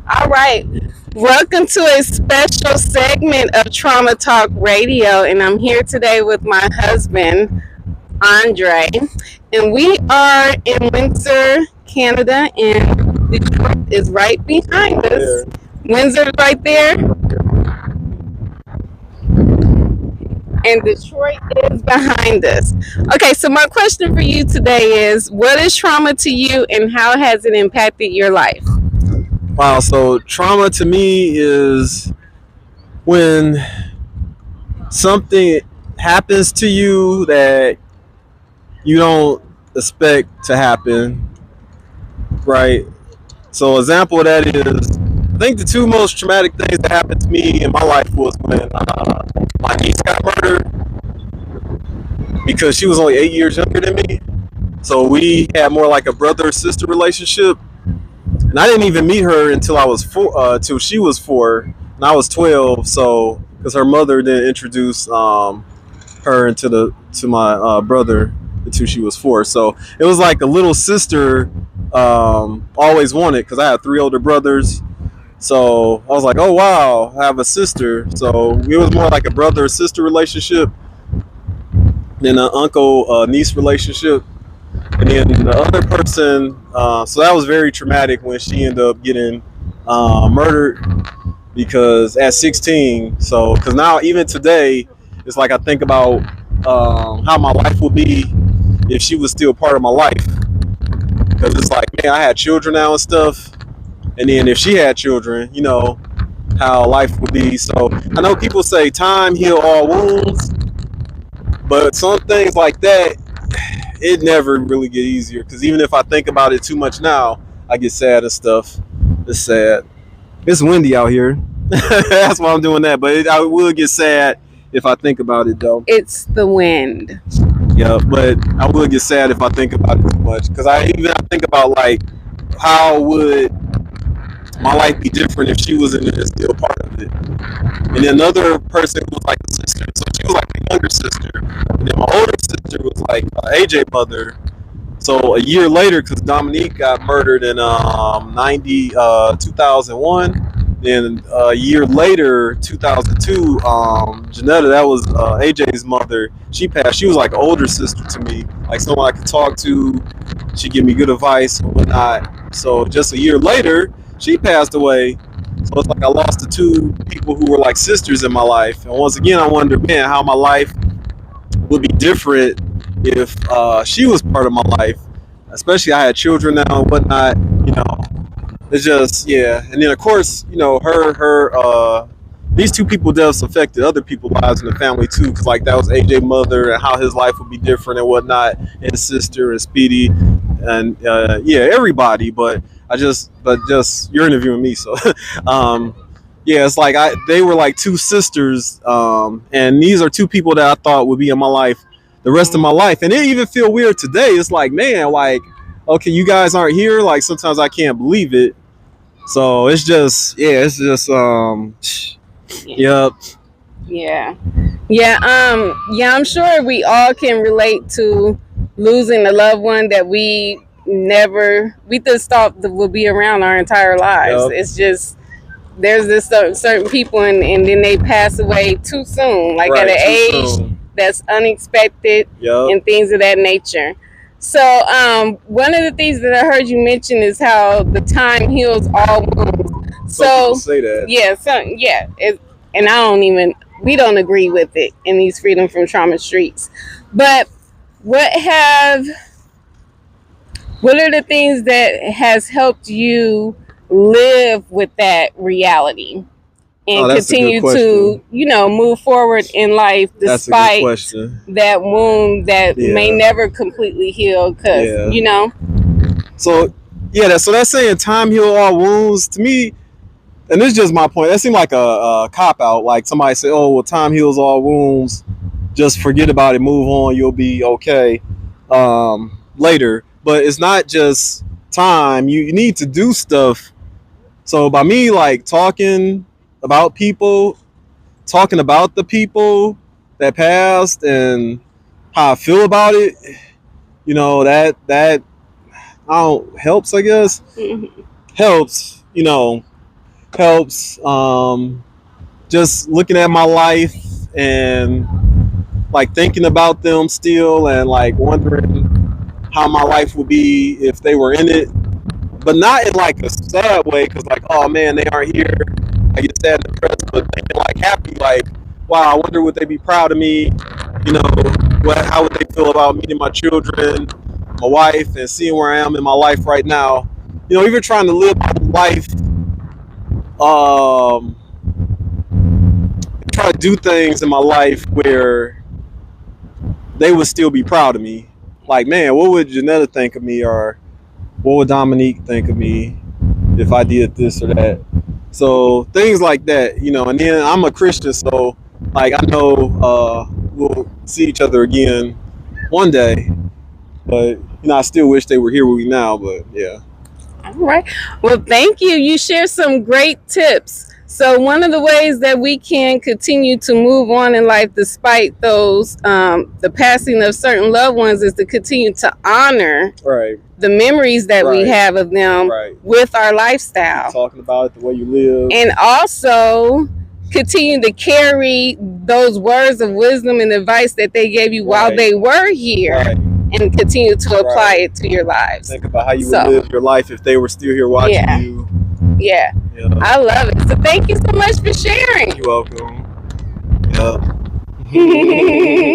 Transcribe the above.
All right. Welcome to a special segment of Trauma Talk Radio. And I'm here today with my husband, Andre. And we are in Windsor, Canada, and Detroit is right behind us. Windsor's right there, and Detroit is behind us. Okay, so my question for you today is, what is trauma to you and how has it impacted your life? Wow, so trauma to me is when something happens to you that you don't expect to happen, right? So example of that is, I think the two most traumatic things that happened to me in my life was when my niece got murdered because she was only 8 years younger than me. So we had more like a brother-sister relationship. And I didn't even meet her until I was till she was 4, and I was 12. So, because her mother didn't introduce her to my brother until she was 4. So it was like a little sister always wanted, because I had 3 older brothers. So I was like, oh wow, I have a sister. So it was more like a brother sister relationship than an uncle niece relationship. And then the other person, so that was very traumatic when she ended up getting murdered, because at 16. So, because now even today, it's like I think about how my life would be if she was still part of my life. Because it's like, man, I had children now and stuff. And then if she had children, how life would be. So I know people say time heal all wounds, but some things like that, it never really get easier, because even if I think about it too much now, I get sad and stuff. It's sad. It's windy out here. That's why I'm doing that. But I will get sad if I think about it, though. It's the wind. Yeah, but I will get sad if I think about it too much, because I think about, like, how would my life be different if she wasn't still part of it. And then another person was like a sister, so she was like a younger sister. And then my older sister was like AJ mother. So a year later, because Dominique got murdered in 2001. Then a year later, 2002, Janetta, that was AJ's mother, she passed. She was like an older sister to me, like someone I could talk to. She give me good advice and whatnot. So just a year later, she passed away. So it's like I lost the 2 people who were like sisters in my life. And once again, I wonder, man, how my life would be different if she was part of my life. Especially I had children now and whatnot. It's just, yeah. And then of course, her these 2 people deaths affected other people's lives in the family too, because like that was AJ mother and how his life would be different and whatnot, and his sister and Speedy, and everybody. But you're interviewing me, so yeah, it's like they were like 2 sisters, and these are 2 people that I thought would be in my life the rest of my life. And it even feel weird today. It's like, man, like, okay, you guys aren't here. Like sometimes I can't believe it. So it's just, yep. Yeah, I'm sure we all can relate to losing a loved one that we just thought that would be around our entire lives. Yep. It's just, there's this certain people and then they pass away too soon, like Right, at an age soon. that's unexpected. Yep. And things of that nature. So one of the things that I heard you mention is how the time heals all wounds. Some people say that. And we don't agree with it in these Freedom from Trauma streets. But what are the things that has helped you live with that reality and continue to, move forward in life despite that wound that may never completely heal? Because, So, so that's saying time heal all wounds to me. And this is just my point. That seemed like a cop out. Like somebody say, "Oh, well, time heals all wounds. Just forget about it, move on. You'll be okay later." But it's not just time. You need to do stuff. So by me, like talking about people, talking about the people that passed and how I feel about it, that helps. I guess helps. helps. Just looking at my life and like thinking about them still, and like wondering how my life would be if they were in it, but not in like a sad way, because like, oh man, they aren't here. I get sad and depressed, but thinking like happy, like, wow, I wonder would they be proud of me? You know, how would they feel about meeting my children, my wife, and seeing where I am in my life right now? You know, even trying to live my life, um, try to do things in my life where they would still be proud of me. Like, man, what would Janetta think of me, or what would Dominique think of me if I did this or that? So things like that, you know. And then I'm a Christian, so like I know we'll see each other again one day. But you know, I still wish they were here with me now. But yeah. All right. Well, thank you. You shared some great tips. So one of the ways that we can continue to move on in life despite those the passing of certain loved ones is to continue to honor Right. the memories that we Right. have of them Right. with our lifestyle. Talking about it, the way you live. And also continue to carry those words of wisdom and advice that they gave you while Right. they were here, Right. and continue to apply Right. it to your lives. Think about how you So, would live your life if they were still here watching Yeah. you. Yeah, Yeah. I love it. So thank you so much for sharing. You're welcome. Yeah.